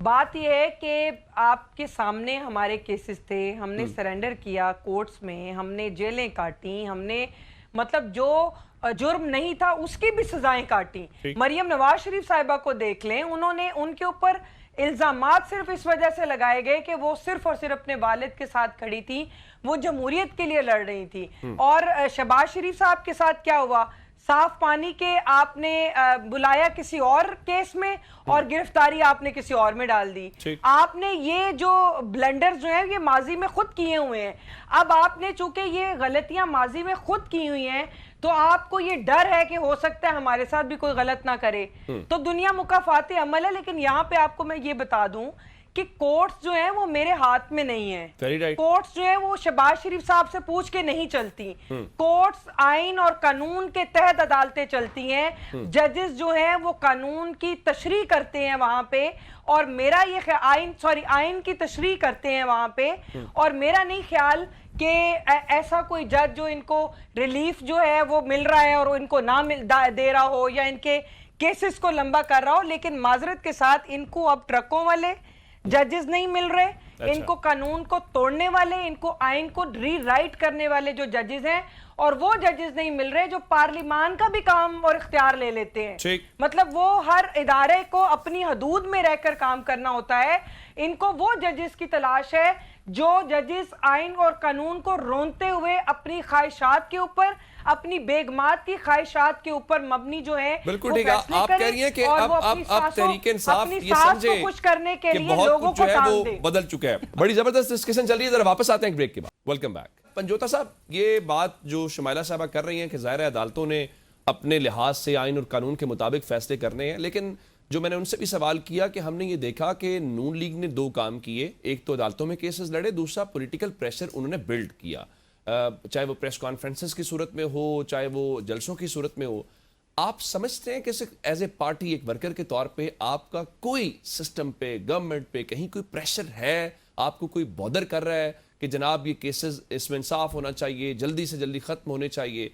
بات یہ ہے کہ آپ کے سامنے ہمارے کیسز تھے, ہم نے سرنڈر کیا کورٹس میں, ہم نے جیلیں کاٹی, ہم نے مطلب جو جرم نہیں تھا اس کی بھی سزائیں کاٹی. مریم نواز شریف صاحبہ کو دیکھ لیں, انہوں نے ان کے اوپر الزامات صرف اس وجہ سے لگائے گئے کہ وہ صرف اور صرف اپنے والد کے ساتھ کھڑی تھی, وہ جمہوریت کے لیے لڑ رہی تھی. اور شہباز شریف صاحب کے ساتھ کیا ہوا, صاف پانی کے آپ نے بلایا کسی اور کیس میں اور گرفتاری آپ نے کسی اور میں ڈال دی. آپ نے یہ جو بلنڈر جو ہیں یہ ماضی میں خود کیے ہوئے ہیں. اب آپ نے چونکہ یہ غلطیاں ماضی میں خود کی ہوئی ہیں تو آپ کو یہ ڈر ہے کہ ہو سکتا ہے ہمارے ساتھ بھی کوئی غلط نہ کرے, تو دنیا مکافات عمل ہے. لیکن یہاں پہ آپ کو میں یہ بتا دوں کہ کورٹس جو ہیں وہ میرے ہاتھ میں نہیں ہیں. کورٹس جو ہیں وہ شہباز شریف صاحب سے پوچھ کے نہیں چلتی. کورٹس آئین اور قانون کے تحت عدالتیں چلتی ہیں. ججز جو ہیں وہ قانون کی تشریح کرتے ہیں وہاں پہ, اور میرا یہ آئین کی تشریح کرتے ہیں وہاں پہ, اور میرا نہیں خیال کہ ایسا کوئی جج جو ان کو ریلیف جو ہے وہ مل رہا ہے اور ان کو نہ دے رہا ہو یا ان کے کیسز کو لمبا کر رہا ہو. لیکن معذرت کے ساتھ ان کو اب ٹرکوں والے ججز نہیں مل رہے, ان کو قانون کو توڑنے والے, ان کو آئین کو ری رائٹ کرنے والے جو ججز ہیں, اور وہ ججز نہیں مل رہے جو پارلیمان کا بھی کام اور اختیار لے لیتے ہیں. مطلب وہ ہر ادارے کو اپنی حدود میں رہ کر کام کرنا ہوتا ہے. ان کو وہ ججز کی تلاش ہے جو ججز آئین اور قانون کو رونتے ہوئے اپنی خواہشات کے اوپر, اپنی بیگمات کی خواہشات کے اوپر مبنی جو ہے. بالکل ٹھیک ہے, آپ کہہ رہی ہیں کہ اب تحریک انصاف یہ سمجھے خوش کرنے کے کہ لیے بہت لوگوں کچھ جو کو ہے ٹال وہ دے. بدل چکا ہے. بڑی زبردست ڈسکشن چل رہی ہے, ذرا واپس آتے ہیں ایک بریک کے بعد. Welcome back. پنجوتا صاحب, یہ بات جو شمائلہ صاحبہ کر رہی ہیں کہ ظاہر عدالتوں نے اپنے لحاظ سے آئین اور قانون کے مطابق فیصلے کرنے ہیں, لیکن جو میں نے ان سے بھی سوال کیا کہ ہم نے یہ دیکھا کہ نون لیگ نے دو کام کیے, ایک تو عدالتوں میں کیسز لڑے, دوسرا پولیٹیکل پریشر انہوں نے بلڈ کیا, چاہے وہ پریس کانفرنسز کی صورت میں ہو, چاہے وہ جلسوں کی صورت میں ہو. آپ سمجھتے ہیں کہ ایز اے پارٹی ایک ورکر کے طور پہ آپ کا کوئی سسٹم پہ, گورنمنٹ پہ کہیں کوئی پریشر ہے, آپ کو کوئی بودر کر رہا ہے کہ جناب یہ کیسز اس میں انصاف ہونا چاہیے, جلدی سے جلدی ختم ہونے چاہیے,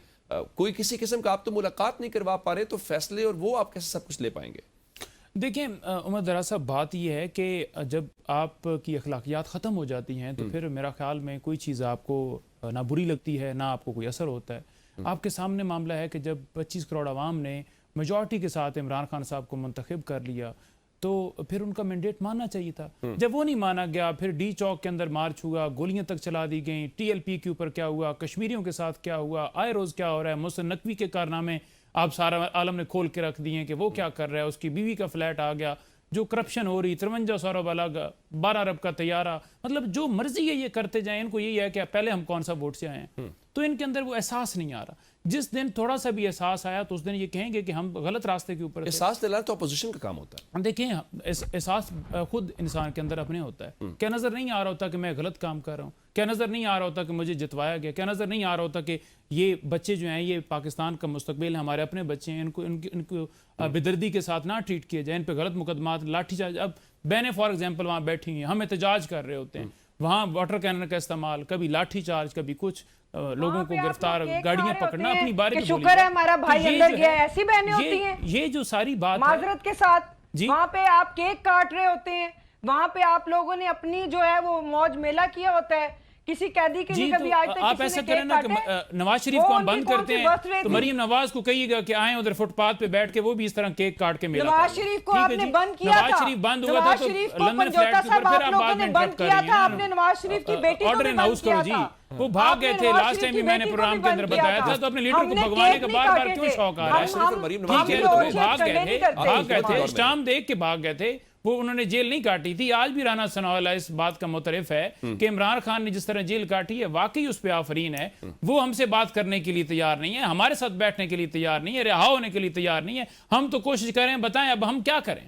کوئی کسی قسم کا آپ تو ملاقات نہیں کروا پا رہے, تو فیصلے اور وہ آپ کیسے سب کچھ لے پائیں گے؟ دیکھیں عمر دراز صاحب, بات یہ ہے کہ جب آپ کی اخلاقیات ختم ہو جاتی ہیں تو پھر میرا خیال میں کوئی چیز آپ کو نہ بری لگتی ہے نہ آپ کو کوئی اثر ہوتا ہے. آپ کے سامنے معاملہ ہے کہ جب 25 کروڑ عوام نے میجورٹی کے ساتھ عمران خان صاحب کو منتخب کر لیا تو پھر ان کا مینڈیٹ ماننا چاہیے تھا. جب وہ نہیں مانا گیا, پھر ڈی چوک کے اندر مارچ ہوا, گولیاں تک چلا دی گئیں, ٹی ایل پی کے اوپر کیا ہوا, کشمیریوں کے ساتھ کیا ہوا, آئے روز کیا ہو رہا ہے, محسن نقوی کے کارنامے آپ سارا عالم نے کھول کے رکھ دیے کہ وہ کیا کر رہا ہے, اس کی بیوی کا فلیٹ آ گیا, جو کرپشن ہو رہی, 53 ارب الگ, 12 ارب کا طیارہ, مطلب جو مرضی ہے یہ کرتے جائیں. ان کو یہی ہے کہ پہلے ہم کون سا ووٹ سے آئے ہیں, تو ان کے اندر وہ احساس نہیں آ رہا. جس دن تھوڑا سا بھی احساس آیا تو اس دن یہ کہیں گے کہ ہم غلط راستے کے اوپر. احساس دلانا تو اپوزیشن کا کام ہوتا ہے. دیکھیں احساس خود انسان کے اندر اپنے ہوتا ہے. کیا نظر نہیں آ رہا ہوتا کہ میں غلط کام کر رہا ہوں, کیا نظر نہیں آ رہا ہوتا کہ مجھے جتوایا گیا, کیا نظر نہیں آ رہا ہوتا کہ یہ بچے جو ہیں یہ پاکستان کا مستقبل ہے, ہمارے اپنے بچے ہیں, ان کو بے-دردی کے ساتھ نہ ٹریٹ کیا جائے, ان پہ غلط مقدمات, لاٹھی چارج. اب بہنیں فار ایگزامپل وہاں بیٹھی ہیں, ہم احتجاج کر رہے ہوتے ہیں, وہاں واٹر کینن کا استعمال, کبھی لاٹھی چارج, کبھی کچھ, لوگوں کو گرفتار, گاڑیاں پکڑنا, اپنی باری کہ شکر ہے ہمارا بھائی اندر گیا ہے, ایسی بہنیں ہوتی ہیں. یہ جو ساری بات معذرت کے ساتھ وہاں پہ آپ کیک کاٹ رہے ہوتے ہیں, وہاں پہ آپ لوگوں نے اپنی جو ہے وہ موج میلہ کیا ہوتا ہے, کسی قیدی کے لیے کبھی آج تک آپ ایسا کریں نا کہ نواز شریف کو ہم بند کرتے ہیں تو مریم نواز کو کہیے گا کہ آئیں ادھر فٹ پاتھ پہ بیٹھ کے وہ بھی اس طرح کیک کاٹ کے میلہ. نواز شریف کو آپ نے بند کیا تھا, نواز شریف بند ہوا تھا تو لندن فلیٹ کے اوپر پھر آپ بعد میں انٹرپٹ کر رہی ہیں. آپ نے نواز شریف کی بیٹی کو بھی بند کیا تھا, وہ بھاگ گئے تھے. لاسٹ ٹائم بھی میں نے پروگرام کے اندر بتایا تھا, تو اپنے لیڈر کو بھگوانے کا بار بار کیوں شوق آ رہا ہے؟ بھاگ گئے تھے, اسٹام دیکھ کے بھاگ گئے تھے, وہ انہوں نے جیل نہیں کاٹی تھی. آج بھی رانا ثناءاللہ اس بات کا معترف ہے کہ عمران خان نے جس طرح جیل کاٹی ہے واقعی اس پہ آفرین ہے. وہ ہم سے بات کرنے کے لیے تیار نہیں ہے, ہمارے ساتھ بیٹھنے کے لیے تیار نہیں ہے, رہا ہونے کے لیے تیار نہیں ہے. ہم تو کوشش کریں, بتائیں اب ہم کیا کریں.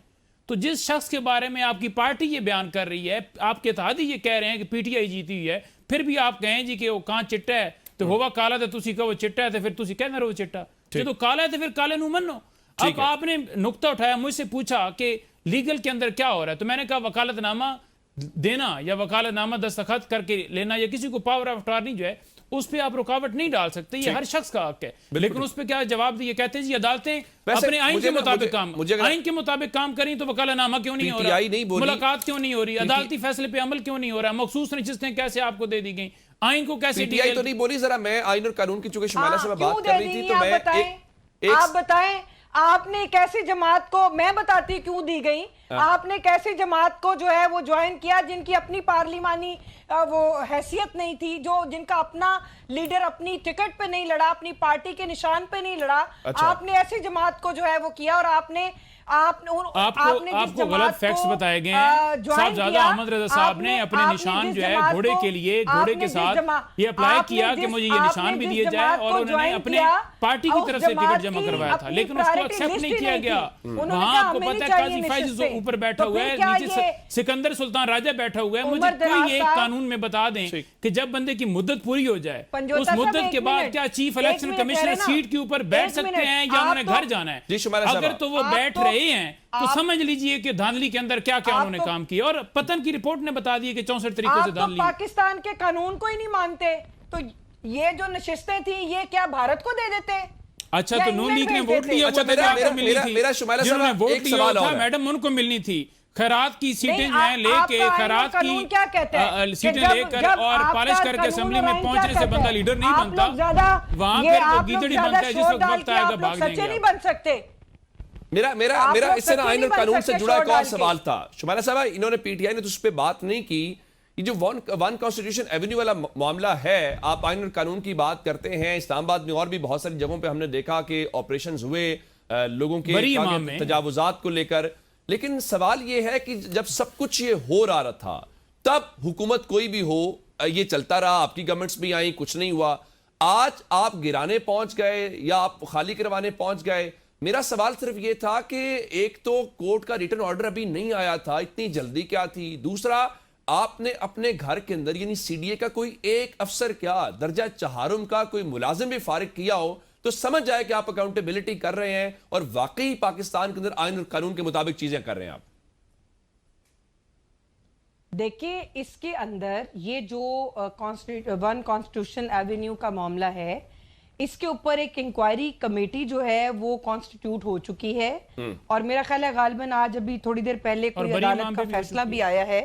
تو جس شخص کے بارے میں آپ کی پارٹی یہ بیان کر رہی ہے, آپ کے اتحادی یہ کہہ رہے ہیں کہ پی ٹی آئی جیتی ہوئی ہے, پھر بھی آپ کہیں جی کہ وہ کہاں چٹا ہے تو ہوا کالا تھا, تسی کہو چٹا ہے, تو پھر تسی کہنا رہو چٹا, تو کالا ہے تو پھر کالے نو منو. اب آپ نے نقطہ اٹھایا, مجھ سے پوچھا کہ لیگل کے اندر کیا ہو رہا ہے, تو میں نے کہا وکالت نامہ دینا یا وکالت نامہ دستخط کر کے لینا یا کسی کو پاور آف اٹارنی جو ہے اس پہ آپ رکاوٹ نہیں ڈال سکتے, یہ ہر شخص کا حق ہے. لیکن اس پہ کیا جواب دیے, کہتے ہیں جی عدالتیں اپنے آئین کے مطابق کام کریں, تو وکالہ نامہ کیوں نہیں ہو رہا, ملاقات کیوں نہیں ہو رہی, عدالتی فیصلے پہ عمل کیوں نہیں ہو رہا, مخصوص نشستیں کیسے آپ کو دے دی گئیں, آئین کو کیسے پی ٹی آئی تو نہیں بولی. ذرا میں آئین اور قانون کی چونکہ شمالہ سے بات کر رہی تھی تو میں آپ بتائیں آپ نے ایک ایسی جماعت کو, میں بتاتی کیوں دی گئی, آپ نے ایک ایسی جماعت کو جو ہے وہ جوائن کیا جن کی اپنی پارلیمانی وہ حیثیت نہیں تھی, جن کا اپنا لیڈر اپنی ٹکٹ پہ نہیں لڑا, اپنی پارٹی کے نشان پہ نہیں لڑا. آپ نے ایسی جماعت کو جو ہے وہ کیا, اور آپ کو غلط فیکٹس بتائے گئے ہیں. صاحبزادہ احمد رضا صاحب نے اپنے نشان جو ہے گھوڑے کے لیے, گھوڑے کے ساتھ یہ اپلائی کیا کہ مجھے یہ نشان بھی دیے جائے, اور انہوں نے اپنے پارٹی کی طرف سے ٹکٹ جمع کروایا تھا, لیکن اس کو ایکسپٹ نہیں کیا گیا. وہاں آپ کو پتہ ہے قاضی فائز اوپر بیٹھا ہوا ہے, نیچے سے سکندر سلطان راجہ بیٹھا ہوا ہے. مجھے کوئی ایک قانون میں بتا دیں کہ جب بندے کی مدت پوری ہو جائے, اس مدت کے بعد کیا چیف الیکشن کمشنر سیٹ کے اوپر بیٹھ سکتے ہیں یا انہوں نے گھر جانا ہے؟ اگر تو وہ بیٹھ رہے ہیں تو سمجھ لیجئے کہ دھاندلی کے اندر کیا کیا انہوں نے کام کیا, اور پتن کی رپورٹ نے بتا دی کہ 64 طریقوں سے دھاندلی. آپ تو پاکستان کے قانون کو ہی نہیں مانتے, تو یہ جو نشستیں تھیں یہ کیا بھارت کو دے دیتے؟ اچھا تو نون لیگ نے ووٹ لیا ہوا تھا, آپ کو ملی تھی, جنہوں نے ووٹ لیا ہوا تھا میڈم ان کو ملنی تھی. خیرات کی سیٹیں جو ہیں لے کے, خیرات کی سیٹیں لے کر اور پالش کر کے اسمبلی میں پہنچنے سے بندہ لیڈر نہیں بنتا, وہاں پھر وہ گیدڑی بنتا ہے جس وقت وقت آئے گا بھاگ جائیں گے. نہیں بن سکتے. میرا اس سے نا آئین اور قانون سے جڑا ایک اور سوال تھا. شمالہ صاحبہ انہوں نے پی ٹی آئی نے تو اس پہ بات نہیں کی. یہ جو ون کانسٹیٹیوشن ایونیو والا معاملہ ہے, آپ آئین اور قانون کی بات کرتے ہیں, اسلام آباد میں اور بھی بہت ساری جگہوں پہ ہم نے دیکھا کہ آپریشنز ہوئے لوگوں کے تجاوزات کو لے کر, لیکن سوال یہ ہے کہ جب سب کچھ یہ ہو رہا تھا تب حکومت کوئی بھی ہو یہ چلتا رہا, آپ کی گورنمنٹس بھی آئیں, کچھ نہیں ہوا. آج آپ گرانے پہنچ گئے یا آپ خالی کروانے پہنچ گئے. میرا سوال صرف یہ تھا کہ ایک تو کورٹ کا ریٹن آرڈر ابھی نہیں آیا تھا, اتنی جلدی کیا تھی؟ دوسرا, آپ نے اپنے گھر کے اندر یعنی سی ڈی اے کا کوئی ایک افسر کیا درجہ چہارم کا کوئی ملازم بھی فارغ کیا ہو تو سمجھ جائے کہ آپ اکاؤنٹیبلٹی کر رہے ہیں اور واقعی پاکستان کے اندر آئین اور قانون کے مطابق چیزیں کر رہے ہیں آپ. دیکھیں اس کے اندر یہ جو ون کانسٹیٹیوشن ایونیو کا معاملہ ہے, اس کے اوپر ایک انکوائری کمیٹی جو ہے وہ کانسٹیٹیوٹ ہو چکی ہے, اور میرا خیال ہے غالباً آج ابھی تھوڑی دیر پہلے کوئی عدالت کا فیصلہ بھی آیا ہے.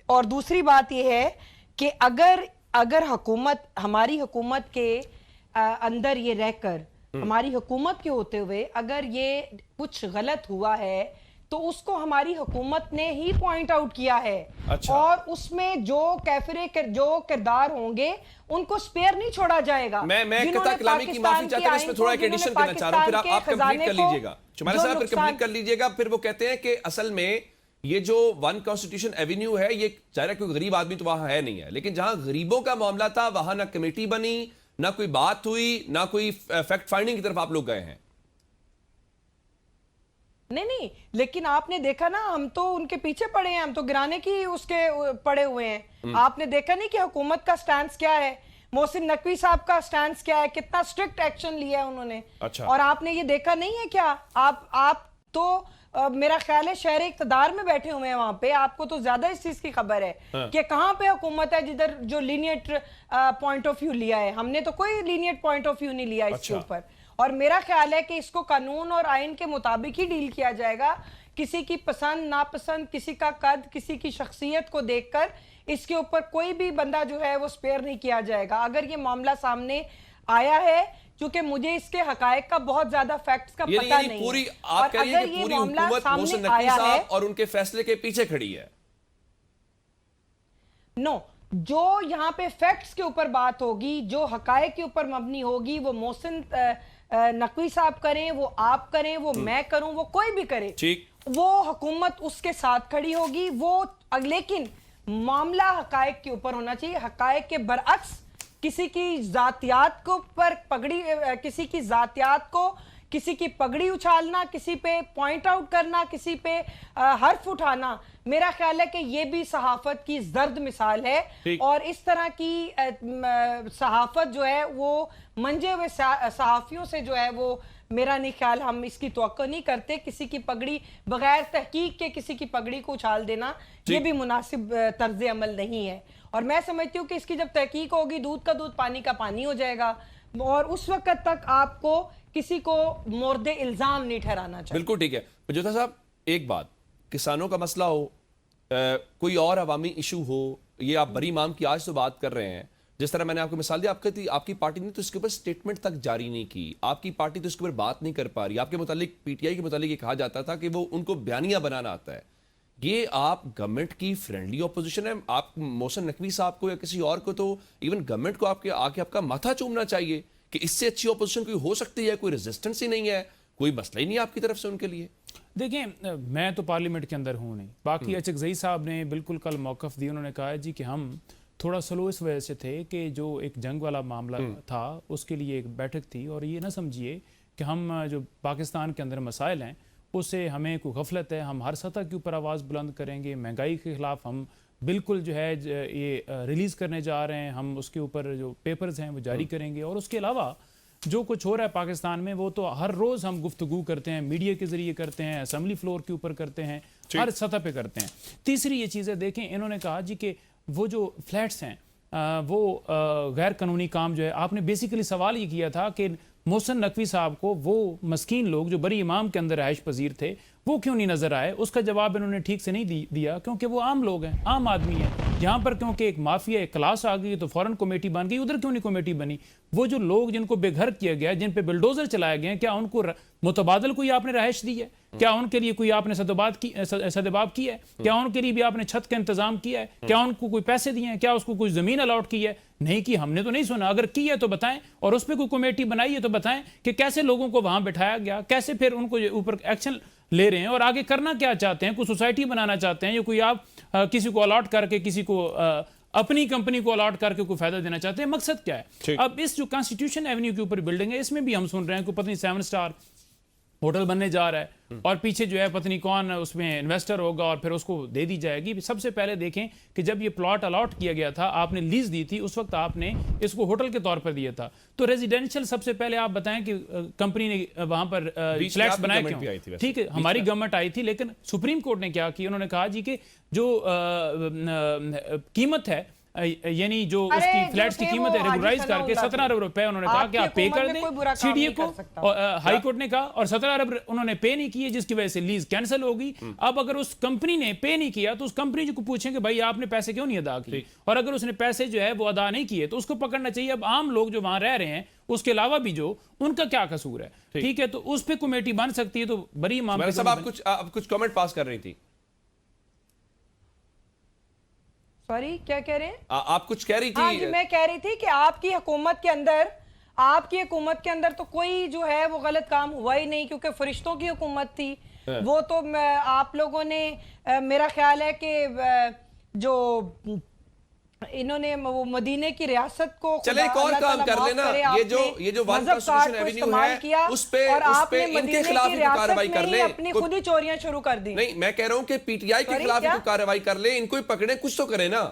اور دوسری بات یہ ہے کہ اگر حکومت, ہماری حکومت کے اندر یہ رہ کر, ہماری حکومت کے ہوتے ہوئے اگر یہ کچھ غلط ہوا ہے تو اس کو ہماری حکومت نے ہی پوائنٹ آؤٹ کیا ہے. اور اس میں جو کردار ہوں گے ان کو سپیئر نہیں چھوڑا جائے گا. میں قطع کلامی کی معافی چاہتا ہوں, اس میں تھوڑا ایک ایڈیشن کرنا چاہ رہا ہوں, پھر آپ کمپلیٹ کر لیجئے گا. شمالہ صاحب پھر کمپلیٹ کر لیجئے گا. پھر وہ کہتے ہیں کہ اصل میں یہ جو ون کانسٹیٹیوشن ایونیو ہے یہ ظاہر کوئی غریب آدمی تو وہاں ہے نہیں ہے, لیکن جہاں غریبوں کا معاملہ تھا وہاں نہ کمیٹی بنی, نہ کوئی بات ہوئی, نہ کوئی فیکٹ فائنڈنگ کی طرف آپ لوگ گئے ہیں. نہیں, لیکن آپ نے دیکھا نا, ہم تو ان کے پیچھے پڑے ہیں, ہم تو گرانے کی اس کے پڑے ہوئے ہیں. آپ نے دیکھا نہیں کہ حکومت کا سٹانس کیا ہے, محسن نقوی صاحب کا سٹانس کیا ہے, کتنا سٹرکٹ ایکشن لیا ہے انہوں نے. اور آپ نے یہ دیکھا نہیں ہے کیا, آپ تو میرا خیال ہے شہر اقتدار میں بیٹھے ہوئے ہیں وہاں پہ, آپ کو تو زیادہ اس چیز کی خبر ہے کہ کہاں پہ حکومت ہے جدھر جو لینیٹ پوائنٹ آف ویو لیا ہے. ہم نے تو کوئی لینیٹ پوائنٹ آف ویو نہیں لیا اس کے اوپر, اور میرا خیال ہے کہ اس کو قانون اور آئین کے مطابق ہی ڈیل کیا جائے گا. کسی کی پسند ناپسند, کسی کا قد, کسی کی شخصیت کو دیکھ کر اس کے اوپر کوئی بھی بندہ جو ہے وہ سپیئر نہیں کیا جائے گا. اگر یہ معاملہ سامنے آیا ہے, چونکہ مجھے اس کے حقائق کا بہت زیادہ فیکٹس کا پتہ نہیں ہے, آپ کہہ رہی ہیں کہ پوری حکومت محسن نقوی صاحب اور ان کے فیصلے کے پیچھے کھڑی ہے. نو, جو یہاں پہ فیکٹس کے اوپر بات ہوگی, جو حقائق کے اوپر مبنی ہوگی, وہ محسن نقوی صاحب کریں, وہ آپ کریں, وہ میں کروں, وہ کوئی بھی کرے, وہ حکومت اس کے ساتھ کھڑی ہوگی. وہ لیکن معاملہ حقائق کے اوپر ہونا چاہیے. حقائق کے برعکس کسی کی ذاتیات کو پر پگڑی, کسی کی ذاتیات کو, کسی کی پگڑی اچھالنا, کسی پہ پوائنٹ آؤٹ کرنا, کسی پہ حرف اٹھانا, میرا خیال ہے کہ یہ بھی صحافت کی زرد مثال ہے. اور اس طرح کی صحافت جو ہے وہ منجے ہوئے صحافیوں سے جو ہے وہ میرا نہیں خیال ہم اس کی توقع نہیں کرتے. کسی کی پگڑی بغیر تحقیق کے کسی کی پگڑی کو اچھال دینا یہ بھی مناسب طرز عمل نہیں ہے. اور میں سمجھتی ہوں کہ اس کی جب تحقیق ہوگی دودھ کا دودھ پانی کا پانی ہو جائے گا, اور اس وقت تک آپ کو کسی کو مورد الزام نہیں ٹھہرانا چاہیے. بالکل ٹھیک ہے. پنجوتا صاحب ایک بات, کسانوں کا مسئلہ ہو, کوئی اور عوامی ایشو ہو, یہ آپ بری امام کی آج تو بات کر رہے ہیں, جس طرح میں نے آپ کو مثال دی, آپ کی پارٹی نے تو اس کے اوپر سٹیٹمنٹ تک جاری نہیں کی, آپ کی پارٹی تو اس کے اوپر بات نہیں کر پا رہی. آپ کے متعلق پی ٹی آئی کے متعلق یہ کہا جاتا تھا کہ وہ ان کو بیانیہ بنانا آتا ہے. یہ آپ گورنمنٹ کی فرینڈلی اپوزیشن ہے. آپ محسن نقوی صاحب کو یا کسی اور کو تو ایون گورنمنٹ کو آپ کے آ کے آپ کا ماتھا چومنا چاہیے کہ اس سے اچھی اپوزیشن کوئی ہو سکتی ہے, کوئی ریزسٹنس ہی نہیں ہے, کوئی مسئلہ ہی نہیں آپ کی طرف سے ان کے لیے. دیکھیں میں تو پارلیمنٹ کے اندر ہوں نہیں, باقی اچکزئی صاحب نے بالکل کل موقف دی, انہوں نے کہا جی کہ ہم تھوڑا سلو اس وجہ سے تھے کہ جو ایک جنگ والا معاملہ تھا اس کے لیے ایک بیٹھک تھی, اور یہ نہ سمجھیے کہ ہم جو پاکستان کے اندر مسائل ہیں اس سے ہمیں کوئی غفلت ہے, ہم ہر سطح کے اوپر آواز بلند کریں گے. مہنگائی کے خلاف ہم بالکل جو ہے یہ ریلیز کرنے جا رہے ہیں, ہم اس کے اوپر جو پیپرز ہیں وہ جاری کریں گے. اور اس کے علاوہ جو کچھ ہو رہا ہے پاکستان میں وہ تو ہر روز ہم گفتگو کرتے ہیں, میڈیا کے ذریعے کرتے ہیں, اسمبلی فلور کے اوپر کرتے ہیں, ہر سطح پہ کرتے ہیں. تیسری یہ چیزیں دیکھیں, انہوں نے کہا جی کہ وہ جو فلیٹس ہیں وہ غیر قانونی کام جو ہے, آپ نے بیسیکلی سوال یہ کیا تھا کہ محسن نقوی صاحب کو وہ مسکین لوگ جو بری امام کے اندر رہائش پذیر تھے وہ کیوں نہیں نظر آئے. اس کا جواب انہوں نے ٹھیک سے نہیں دیا, کیونکہ وہ عام لوگ ہیں, عام آدمی ہیں. یہاں پر کیونکہ ایک مافیا ایک کلاس آ گئی تو فوراً کمیٹی بن گئی. ادھر کیوں نہیں کمیٹی بنی؟ وہ جو لوگ جن کو بے گھر کیا گیا, جن پہ بلڈوزر چلائے گئے ہیں, کیا ان کو متبادل کوئی آپ نے رہائش دی ہے؟ کیا ان کے لیے کوئی آپ نے سدباب کی ہے؟ کیا ان کے لیے بھی آپ نے چھت کا انتظام کیا ہے؟ کیا ان کو کوئی پیسے دیے ہیں؟ کیا اس کو کوئی زمین الاٹ کی ہے؟ نہیں کی, ہم نے تو نہیں سنا. اگر کی ہے تو بتائیں, اور اس پہ کوئی کمیٹی بنائی ہے تو بتائیں کہ کیسے لوگوں کو وہاں بٹھایا گیا, کیسے پھر ان کو اوپر ایکشن لے رہے ہیں, اور آگے کرنا کیا چاہتے ہیں. کوئی سوسائٹی بنانا چاہتے ہیں یا کوئی آپ کسی کو الاٹ کر کے کسی کو اپنی کمپنی کو الاٹ کر کے کوئی فائدہ دینا چاہتے ہیں؟ مقصد کیا ہے؟ اب اس جو کانسٹیٹیوشن ایونیو کے اوپر بلڈنگ ہے اس میں بھی ہم سن رہے ہیں کہ پتہ نہیں 7 سٹار ہوٹل بننے جا رہا ہے, اور پیچھے جو ہے پتہ نہیں کون اس میں انویسٹر ہوگا اور پھر اس کو دے دی جائے گی. سب سے پہلے دیکھیں کہ جب یہ پلاٹ الاٹ کیا گیا تھا, آپ نے لیز دی تھی, اس وقت آپ نے اس کو ہوٹل کے طور پر دیا تھا. تو ریزیڈینشل سب سے پہلے آپ بتائیں کہ کمپنی نے وہاں پر فلیٹس بنائے کیوں؟ ٹھیک ہے, ہماری گورنمنٹ آئی تھی, لیکن سپریم کورٹ نے کیا کی, انہوں نے کہا جی کہ جو قیمت ہے یعنی جو اس کی فلیٹس کی قیمت ہے ریگولرائز کر کے 17 ارب روپے انہوں نے کہا کہ آپ پے کر دیں سی ڈی اے کو, ہائی کورٹ نے کہا, اور 17 ارب انہوں نے پے نہیں کیے جس کی وجہ سے لیز کینسل ہوگی. اب اگر اس کمپنی نے پے نہیں کیا تو اس کمپنی کو پوچھیں کہ بھائی آپ نے پیسے کیوں نہیں ادا کیے, اور اگر اس نے پیسے جو ہے وہ ادا نہیں کیے تو اس کو پکڑنا چاہیے. اب عام لوگ جو وہاں رہ رہے ہیں اس کے علاوہ بھی جو ان کا کیا قصور ہے, ٹھیک ہے, تو اس پہ کمیٹی بن سکتی ہے. تو بری امام آپ کچھ کامنٹ پاس کر رہی تھی, سوری کیا کہہ رہے ہیں آپ کچھ کہہ رہی تھی؟ ہاں جی, میں کہہ رہی تھی کہ آپ کی حکومت کے اندر تو کوئی جو ہے وہ غلط کام ہوا ہی نہیں, کیونکہ فرشتوں کی حکومت تھی. وہ تو آپ لوگوں نے میرا خیال ہے کہ جو انہوں نے وہ مدینے کی ریاست کو چلے ایک اور کام کر لینا, یہ جو ون کانسٹیٹیوشن ایونیو ہے اس پہ ان کے خلاف ہی کارروائی کر لیں. اپنی خود ہی چوریاں شروع کر دی. نہیں, میں کہہ رہا ہوں کہ پی ٹی آئی کے خلاف ہی کارروائی کر لیں, ان کو ہی پکڑیں, کچھ تو کریں نا.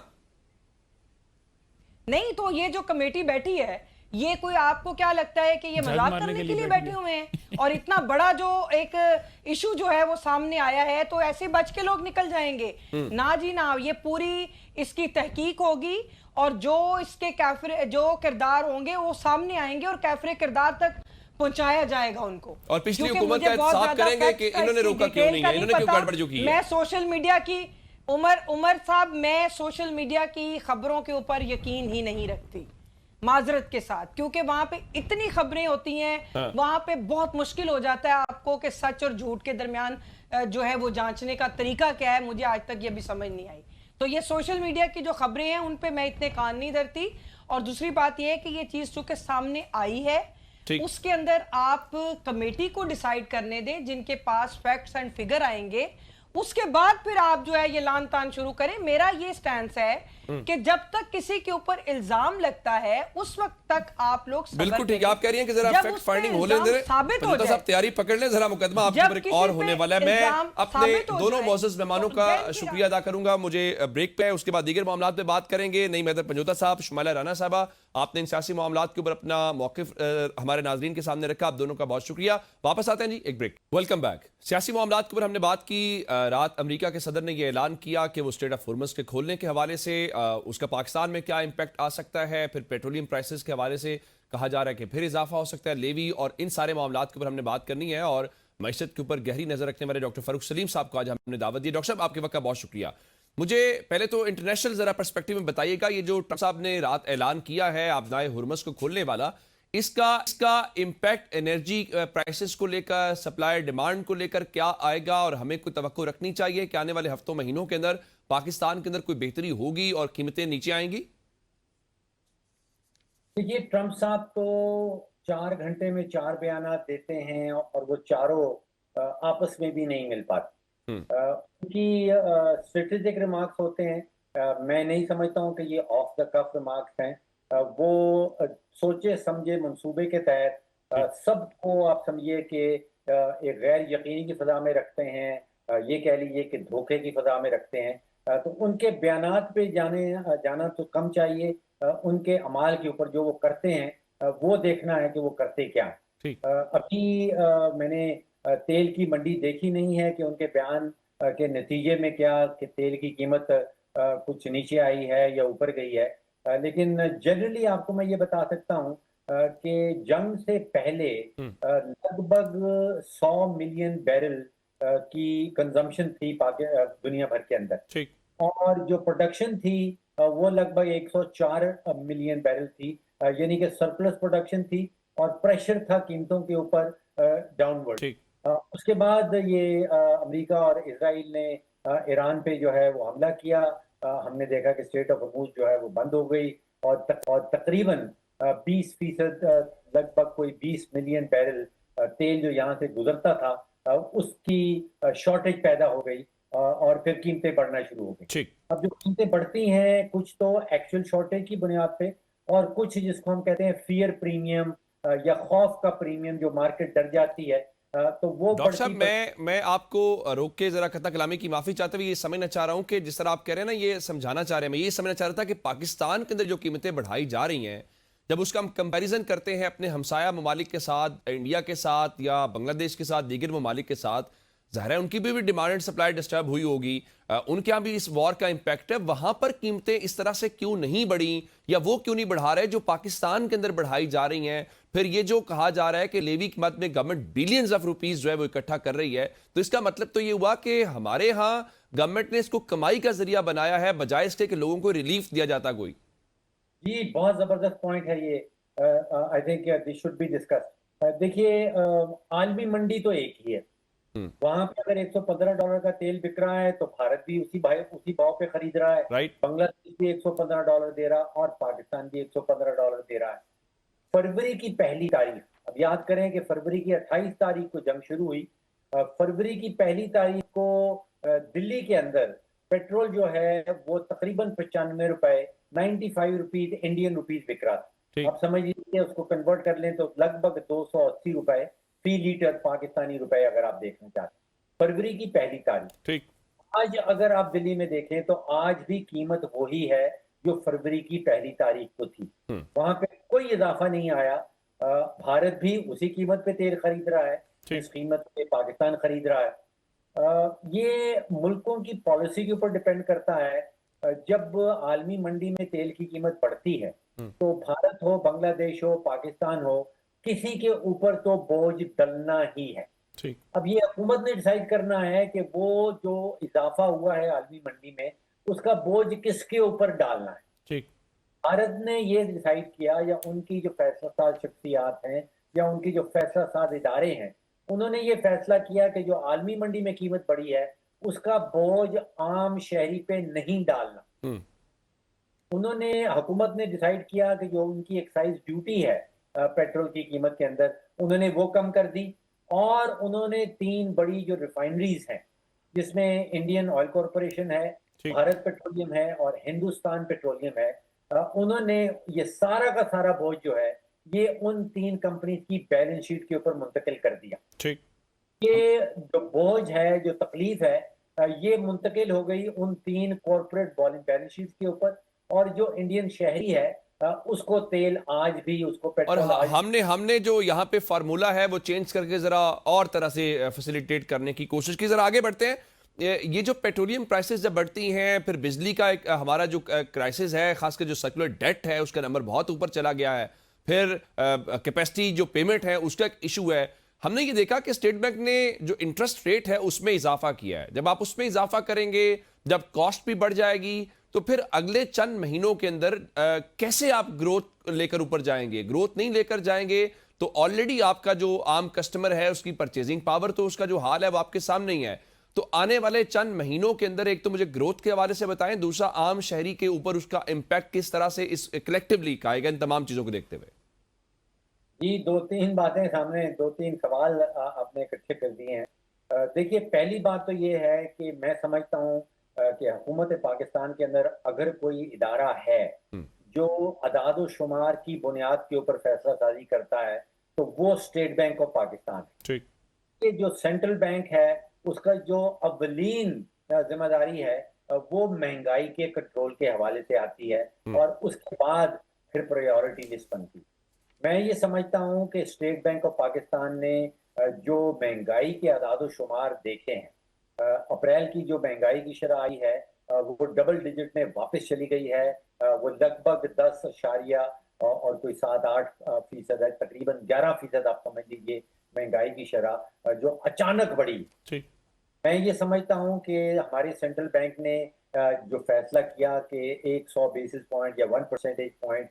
نہیں تو یہ جو کمیٹی بیٹھی ہے یہ کوئی آپ کو کیا لگتا ہے کہ یہ مذاق کرنے کے لیے بیٹھے ہوئے ہیں؟ اور اتنا بڑا جو ایک ایشو جو ہے وہ سامنے آیا ہے تو ایسے بچ کے لوگ نکل جائیں گے؟ نہ جی نہ, یہ پوری اس کی تحقیق ہوگی اور جو اس کے جو کردار ہوں گے وہ سامنے آئیں گے اور کیفر کردار تک پہنچایا جائے گا ان کو. اور پچھلی حکومت کا احتساب کریں گے کہ انہوں نے روکا کیوں نہیں ہے, انہوں نے کیوں گڑبڑ جو کی ہے. میں سوشل میڈیا کی عمر صاحب, میں سوشل میڈیا کی خبروں کے اوپر یقین ہی نہیں رکھتی معذرت کے ساتھ, کیونکہ وہاں پہ اتنی خبریں ہوتی ہیں, وہاں پہ بہت مشکل ہو جاتا ہے آپ کو کہ سچ اور جھوٹ کے درمیان جو ہے وہ جانچنے کا طریقہ کیا ہے. مجھے آج تک یہ بھی سمجھ نہیں آئی. تو یہ سوشل میڈیا کی جو خبریں ہیں ان پہ میں اتنے کان نہیں دھرتی. اور دوسری بات یہ ہے کہ یہ چیز چونکہ سامنے آئی ہے اس کے اندر آپ کمیٹی کو ڈیسائیڈ کرنے دیں, جن کے پاس فیکٹس اینڈ فگر آئیں گے اس کے بعد پھر آپ جو ہے یہ لان تان شروع کریں. میرا یہ سٹینس ہے کہ جب تک کسی کے اوپر الزام لگتا ہے اس وقت تک آپ لوگ بالکل ٹھیک ہے. آپ کہہ رہی ہیں کہ ذرا فیکٹ فائنڈنگ ہو لیں, پنجوتا صاحب تیاری پکڑ لیں, ذرا مقدمہ آپ کے اوپر ایک اور ہونے والا ہے. میں اپنے دونوں معزز مہمانوں کا شکریہ ادا کروں گا. مجھے بریک پہ ہے, اس کے بعد دیگر معاملات پہ بات کریں گے. نئی میدر پنجوتا صاحب, شمائلہ رانا صاحبہ, آپ نے ان سیاسی معاملات کے اوپر اپنا موقف ہمارے ناظرین کے سامنے رکھا. آپ دونوں کا بہت شکریہ. واپس آتے ہیں جی ایک بریک. Welcome back. سیاسی معاملات کے اوپر ہم نے بات کی. رات امریکہ کے صدر نے یہ اعلان کیا کہ وہ اسٹریٹ آف ہارمز کے کھولنے کے حوالے سے اس کا پاکستان میں کیا امپیکٹ آ سکتا ہے. پھر پیٹرولیم پرائسز کے حوالے سے کہا جا رہا ہے کہ پھر اضافہ ہو سکتا ہے, لیوی, اور ان سارے معاملات کے اوپر ہم نے بات کرنی ہے. اور معیشت کے اوپر گہری نظر رکھنے والے ڈاکٹر فاروق سلیم صاحب کو آج ہم نے دعوت دی. ڈاکٹر صاحب آپ کے وقت کا بہت شکریہ. مجھے پہلے تو انٹرنیشنل ذرا پرسپیکٹیو میں بتائیے گا, یہ جو ٹرمپ صاحب نے رات اعلان کیا ہے آبنائے ہرمز کو کھولنے والا, اس کا امپیکٹ انرجی پرائسز کو لے کر, سپلائی ڈیمانڈ کو لے کر کیا آئے گا, اور ہمیں کوئی توقع رکھنی چاہیے کہ آنے والے ہفتوں مہینوں کے اندر پاکستان کے اندر کوئی بہتری ہوگی اور قیمتیں نیچے آئیں گی؟ دیکھیے, ٹرمپ صاحب تو 4 گھنٹے میں 4 بیانات دیتے ہیں اور وہ چاروں آپس میں بھی نہیں مل پاتے. ان کی اسٹریٹجک ریمارکس ہوتے ہیں. میں نہیں سمجھتا ہوں کہ یہ آف دا کف ریمارکس ہیں. وہ سوچے سمجھے منصوبے کے تحت سب کو آپ سمجھیے کہ ایک غیر یقینی کی فضا میں رکھتے ہیں, یہ کہہ لیجیے کہ دھوکے کی فضا میں رکھتے ہیں. تو ان کے بیانات پہ جانا تو کم چاہیے, ان کے اعمال کے اوپر جو وہ کرتے ہیں وہ دیکھنا ہے کہ وہ کرتے کیا ہیں. ابھی میں نے تیل کی منڈی دیکھی نہیں ہے کہ ان کے بیان کے نتیجے میں کیا کہ تیل کی قیمت کچھ نیچے آئی ہے یا اوپر گئی ہے. لیکن جنرلی آپ کو میں یہ بتا سکتا ہوں کہ جنگ سے پہلے لگ بھگ 100 ملین بیرل کی کنزمپشن تھی دنیا بھر کے اندر, اور جو پروڈکشن تھی وہ لگ بھگ 104 ملین بیرل تھی, یعنی کہ سرپلس پروڈکشن تھی اور پریشر تھا قیمتوں کے اوپر ڈاؤن ورڈ. اس کے بعد یہ امریکہ اور اسرائیل نے ایران پہ جو ہے وہ حملہ کیا. ہم نے دیکھا کہ اسٹریٹ آف ہارمز جو ہے وہ بند ہو گئی, اور تقریباً 20% لگ بھگ کوئی 20 ملین بیرل تیل جو یہاں سے گزرتا تھا اس کی شارٹیج پیدا ہو گئی, اور پھر قیمتیں بڑھنا شروع ہو گئی. اب جو قیمتیں بڑھتی ہیں کچھ تو ایکچوئل شارٹیج کی بنیاد پہ, اور کچھ جس کو ہم کہتے ہیں فیئر پریمیم یا خوف کا پریمیم, جو مارکیٹ ڈر جاتی ہے تو وہ. ڈاکٹر صاحب میں آپ کو روک کے ذرا قطع کلامی کی معافی چاہتا ہوں. یہ سمجھنا چاہ رہا ہوں کہ جس طرح آپ کہہ رہے ہیں نا, یہ سمجھانا چاہ رہے ہیں, میں یہ سمجھنا چاہ رہا تھا کہ پاکستان کے اندر جو قیمتیں بڑھائی جا رہی ہیں, جب اس کا ہم کمپیریزن کرتے ہیں اپنے ہمسایہ ممالک کے ساتھ, انڈیا کے ساتھ یا بنگلہ دیش کے ساتھ, دیگر ممالک کے ساتھ, ظاہر ہے ان کی بھی ڈیمانڈ اینڈ سپلائی ڈسٹرب ہوئی ہوگی, ان کے یہاں بھی اس وار کا امپیکٹ ہے. وہاں پر قیمتیں اس طرح سے کیوں نہیں بڑھیں, یا وہ کیوں نہیں بڑھا رہے جو پاکستان کے اندر بڑھائی جا رہی ہیں؟ پھر یہ جو کہا جا رہا ہے کہ لیوی کی مد میں گورنمنٹ بلینز آف روپیز جو ہے وہ اکٹھا کر رہی ہے, تو اس کا مطلب تو یہ ہوا کہ ہمارے ہاں گورنمنٹ نے اس کو کمائی کا ذریعہ بنایا ہے بجائے اس کے کہ لوگوں کو ریلیف دیا جاتا کوئی. جی, بہت زبردست پوائنٹ ہے یہ. I think this should be discussed. دیکھیے, عالمی منڈی تو ایک ہی ہے. وہاں پہ اگر $115 کا تیل بک رہا ہے تو بھارت بھی اسی بھاؤ پہ خرید رہا ہے, بنگلہ دیش بھی $115 دے رہا, اور پاکستان بھی $115 دے رہا ہے. فروری کی پہلی تاریخ, اب یاد کریں کہ فروری کی 28 تاریخ کو جنگ شروع ہوئی. فروری کی پہلی تاریخ کو دلی کے اندر پیٹرول جو ہے وہ تقریباً 95 روپے 95 روپیز انڈین روپیز بک رہا تھا. آپ سمجھ لیجیے اس کو کنورٹ کر لیں تو لگ بھگ 280 روپے فی لیٹر پاکستانی روپے اگر آپ دیکھنا چاہتے ہیں. فروری کی پہلی تاریخ. آج اگر آپ دلی میں دیکھیں تو آج بھی قیمت وہی ہے جو فروری کی پہلی تاریخ کو تھی. وہاں پہ کوئی اضافہ نہیں آیا. بھارت بھی اسی قیمت پہ تیل خرید رہا ہے جس قیمت پہ پاکستان خرید رہا ہے. یہ ملکوں کی پالیسی کے اوپر ڈیپینڈ کرتا ہے. جب عالمی منڈی میں تیل کی قیمت بڑھتی ہے تو بھارت ہو, بنگلہ دیش ہو, پاکستان ہو, کسی کے اوپر تو بوجھ ڈلنا ہی ہے. اب یہ حکومت نے ڈیسائیڈ کرنا ہے کہ وہ جو اضافہ ہوا ہے عالمی منڈی میں اس کا بوجھ کس کے اوپر ڈالنا ہے. بھارت نے یہ ڈیسائیڈ کیا, یا ان کی جو فیصلہ ساز شخصیات ہیں یا ان کی جو فیصلہ ساز ادارے ہیں, انہوں نے یہ فیصلہ کیا کہ جو عالمی منڈی میں قیمت بڑھی ہے اس کا بوجھ عام شہری پہ نہیں ڈالنا. انہوں نے, حکومت نے ڈیسائیڈ کیا کہ جو ان کی ایکسائز ڈیوٹی ہے پیٹرول کی قیمت کے اندر, انہوں نے وہ کم کر دی, اور انہوں نے 3 بڑی جو ریفائنریز ہیں جس میں انڈین آئل کارپوریشن ہے, بھارت پیٹرولیم ہے اور ہندوستان پیٹرولیم ہے, انہوں نے یہ سارا کا سارا بوجھ جو ہے یہ ان 3 کمپنیز کی بیلنس شیٹ کے اوپر منتقل کر دیا. یہ جو بوجھ ہے, جو تکلیف ہے, یہ منتقل ہو گئی ان 3 کارپوریٹ بیلنس شیٹ کے اوپر, اور جو انڈین شہری ہے اس کو تیل آج بھی، اس کو اور پیٹرول آج ہم نے جو یہاں پہ فارمولا ہے وہ چینج کر کے ذرا اور طرح سے فیسیلیٹیٹ کرنے کی کوشش کی. ذرا آگے بڑھتے ہیں. یہ جو پیٹرولیم پرائسز جب بڑھتی ہیں، پھر بجلی کا ایک ہمارا جو کرائسس ہے، خاص کر جو سرکولر ڈیٹ ہے اس کا نمبر بہت اوپر چلا گیا ہے، پھر کیپیسٹی جو پیمنٹ ہے اس کا ایک ایشو ہے. ہم نے یہ دیکھا کہ اسٹیٹ بینک نے جو انٹرسٹ ریٹ ہے اس میں اضافہ کیا ہے. جب آپ اس میں اضافہ کریں گے، جب کاسٹ بھی بڑھ جائے گی، تو پھر اگلے چند مہینوں کے اندر کیسے آپ گروتھ لے کر اوپر جائیں گے؟ گروتھ نہیں لے کر جائیں گے تو آلریڈی آپ کا جو عام کسٹمر ہے اس کی پرچیزنگ پاور تو اس کا جو حال ہے وہ آپ کے سامنے ہی ہے. تو آنے والے چند مہینوں کے اندر ایک تو مجھے گروتھ کے حوالے سے بتائیں، دوسرا عام شہری کے اوپر اس کا امپیکٹ کس طرح سے اس کلیکٹیولی آئے گا ان تمام چیزوں کو دیکھتے ہوئے؟ جی، دو تین باتیں سامنے، دو تین سوال آپ نے اکٹھے کر دیے ہیں. دیکھیے، پہلی بات تو یہ ہے کہ میں سمجھتا ہوں کہ حکومت پاکستان کے اندر اگر کوئی ادارہ ہے جو اعداد و شمار کی بنیاد کے اوپر فیصلہ سازی کرتا ہے تو وہ اسٹیٹ بینک آف پاکستان ہے. ٹھیک. یہ جو سینٹرل بینک ہے اس کا جو اولین ذمہ داری ہے وہ مہنگائی کے کنٹرول کے حوالے سے آتی ہے، اور اس کے بعد پھر پرائیورٹی لسٹ بنتی ہے. میں یہ سمجھتا ہوں کہ اسٹیٹ بینک آف پاکستان نے جو مہنگائی کے اعداد و شمار دیکھے ہیں، اپریل کی جو مہنگائی کی شرح آئی ہے وہ ڈبل ڈیجٹ میں واپس چلی گئی ہے. وہ لگ بھگ 10 اور کوئی 7-8% ہے، تقریباً 11% آپ سمجھ لیجیے مہنگائی کی شرح جو اچانک بڑھی. میں یہ سمجھتا ہوں کہ ہمارے سینٹرل بینک نے جو فیصلہ کیا کہ 100 بیسس پوائنٹ یا 1% پوائنٹ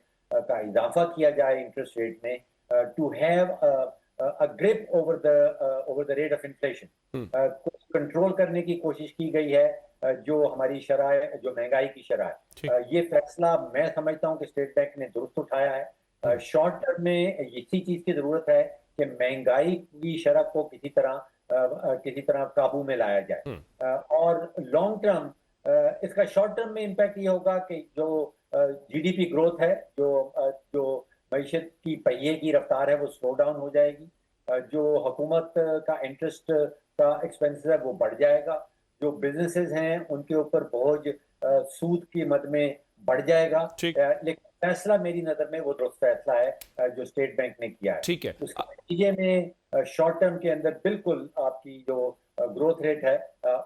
کا اضافہ کیا جائے انٹرسٹ ریٹ میں to have grip over the rate of inflation, control کرنے کی کوشش کی گئی ہے جو ہماری شرح جو مہنگائی کی شرح ہے. یہ فیصلہ میں سمجھتا ہوں کہ اسٹیٹ بینک نے درست اٹھایا ہے. شارٹ ٹرم میں اسی چیز کی ضرورت ہے کہ مہنگائی کی شرح کو کسی طرح قابو میں لایا جائے، اور لانگ ٹرم اس کا شارٹ ٹرم میں امپیکٹ یہ ہوگا کہ جو جی ڈی پی گروتھ ہے، جو معیشت کی پہیے کی رفتار ہے وہ سلو ڈاؤن ہو جائے گی. جو حکومت کا انٹرسٹ کا ایکسپینس ہے وہ بڑھ جائے گا. جو بزنسز ہیں ان کے اوپر بوجھ سود کی مد میں بڑھ جائے گا. لیکن فیصلہ میری نظر میں وہ درست فیصلہ ہے جو اسٹیٹ بینک نے کیا ہے. ٹھیک ہے. اس کے نتیجے میں شارٹ ٹرم کے اندر بالکل آپ کی جو گروتھ ریٹ ہے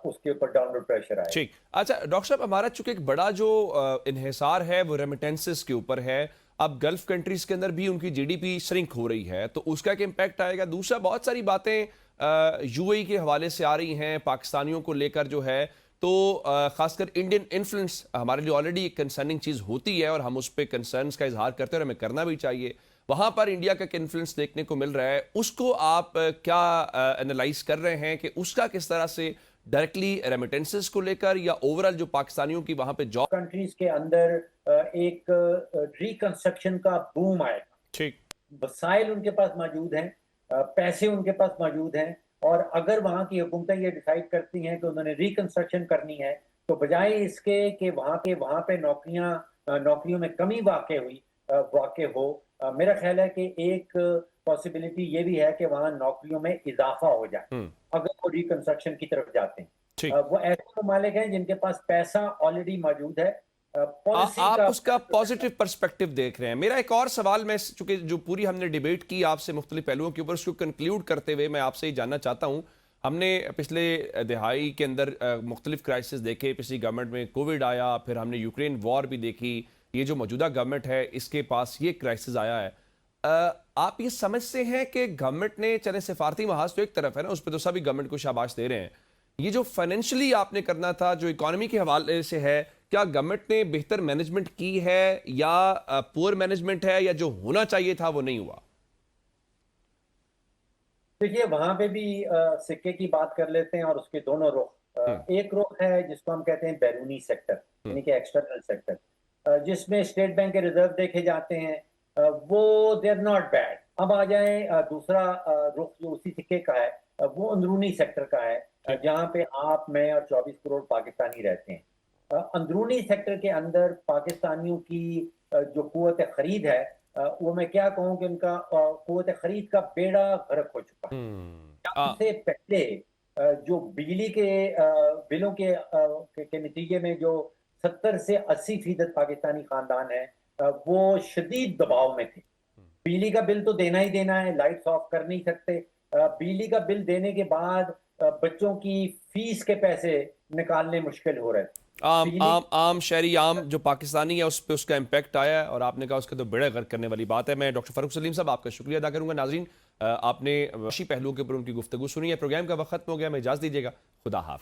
اس کے اوپر ڈاؤن ورڈ پریشر آئے. ٹھیک. اچھا ڈاکٹر صاحب، ہمارا چونکہ ایک بڑا جو انحصار ہے وہ ریمیٹنسز کے اوپر ہے. اب گلف کنٹریز کے اندر بھی ان کی جی ڈی پی شرنک ہو رہی ہے تو اس کا ایک امپیکٹ آئے گا. دوسرا، بہت ساری باتیں یو اے ای کے حوالے سے آ رہی ہیں پاکستانیوں کو لے کر جو ہے، تو خاص کر انڈین انفلوئنس ہمارے لیے آلریڈی ایک کنسرننگ چیز ہوتی ہے اور ہم اس پہ کنسرنس کا اظہار کرتے ہیں اور ہمیں کرنا بھی چاہیے. وہاں پر انڈیا کا انفلوئنس دیکھنے کو مل رہا ہے، اس کو آپ کیا انالائز کر رہے ہیں کہ اس کا کس طرح سے ڈائریکٹلی ریمیٹنسز کو لے کر یا اوورال جو پاکستانیوں کی وہاں پہ جاب کنٹریز کے اندر ایک ریکنسٹرکشن کا بوم آئے گا. ٹھیک. وسائل ان کے پاس موجود ہیں، پیسے ان کے پاس موجود ہیں، اور اگر وہاں کی حکومتیں یہ ڈیسائیڈ کرتی ہیں کہ انہوں نے ریکنسٹرکشن کرنی ہے تو بجائے اس کے کہ وہاں پہ نوکریوں میں کمی واقع ہو، میرا خیال ہے کہ ایک پاسبلٹی یہ بھی ہے کہ وہاں نوکریوں میں اضافہ ہو جائے اگر وہ ریکنسٹرکشن کی طرف جاتے ہیں. وہ ایسے ممالک ہیں جن کے پاس پیسہ آلریڈی موجود ہے. آپ اس کا پازیٹیو پرسپیکٹیو دیکھ رہے ہیں. میرا ایک اور سوال، میں چونکہ جو پوری ہم نے ڈیبیٹ کی آپ سے مختلف پہلوؤں کے اوپر، اس کو کنکلیوڈ کرتے ہوئے میں آپ سے یہ جاننا چاہتا ہوں. ہم نے پچھلے دہائی کے اندر مختلف کرائسس دیکھے. پچھلی گورنمنٹ میں کووڈ آیا، پھر ہم نے یوکرین وار بھی دیکھی. یہ جو موجودہ گورنمنٹ ہے اس کے پاس یہ کرائسس آیا ہے. آپ یہ سمجھتے ہیں کہ گورنمنٹ نے، چلے سفارتی محاذ تو ایک طرف ہے نا، اس پہ تو سبھی گورنمنٹ کو شاباش دے رہے ہیں، یہ جو فائنینشلی آپ نے کرنا تھا، جو اکانومی کے حوالے سے ہے، کیا گورنمنٹ نے بہتر مینجمنٹ کی ہے یا پور مینجمنٹ ہے، یا جو ہونا چاہیے تھا وہ نہیں ہوا؟ دیکھیے، وہاں پہ بھی سکے کی بات کر لیتے ہیں اور اس کے دونوں رخ. ایک رخ ہے جس کو ہم کہتے ہیں بیرونی سیکٹر، یعنی کہ ایکسٹرنل سیکٹر، جس میں اسٹیٹ بینک کے ریزرو دیکھے جاتے ہیں، وہ دے آر ناٹ بیڈ. اب آ جائیں دوسرا رخ جو اسی سکے کا ہے، وہ اندرونی سیکٹر کا ہے، جہاں پہ آپ، میں اور 24 کروڑ پاکستانی رہتے ہیں. اندرونی سیکٹر کے اندر پاکستانیوں کی جو قوت خرید ہے، وہ میں کیا کہوں کہ ان کا قوت خرید کا بیڑا غرق ہو چکا ہے. سب سے پہلے جو بجلی کے بلوں کے نتیجے میں جو 70 سے 80% پاکستانی خاندان ہیں وہ شدید دباؤ میں تھے. بجلی کا بل تو دینا ہی دینا ہے, لائٹس آف کر نہیں سکتے. بجلی کا بل دینے کے بعد بچوں کی فیس کے پیسے نکالنے مشکل ہو رہے تھے. عام شہری عام جو پاکستانی ہے اس پہ اس کا امپیکٹ آیا ہے, اور آپ نے کہا اس کا تو بیڑا غرق کرنے والی بات ہے. میں ڈاکٹر فاروق سلیم صاحب آپ کا شکریہ ادا کروں گا. ناظرین, آپ نے معاشی پہلوؤں کے اوپر ان کی گفتگو سنی ہے. پروگرام کا وقت ختم ہو گیا, میں اجازت دیجیے گا. خدا حافظ.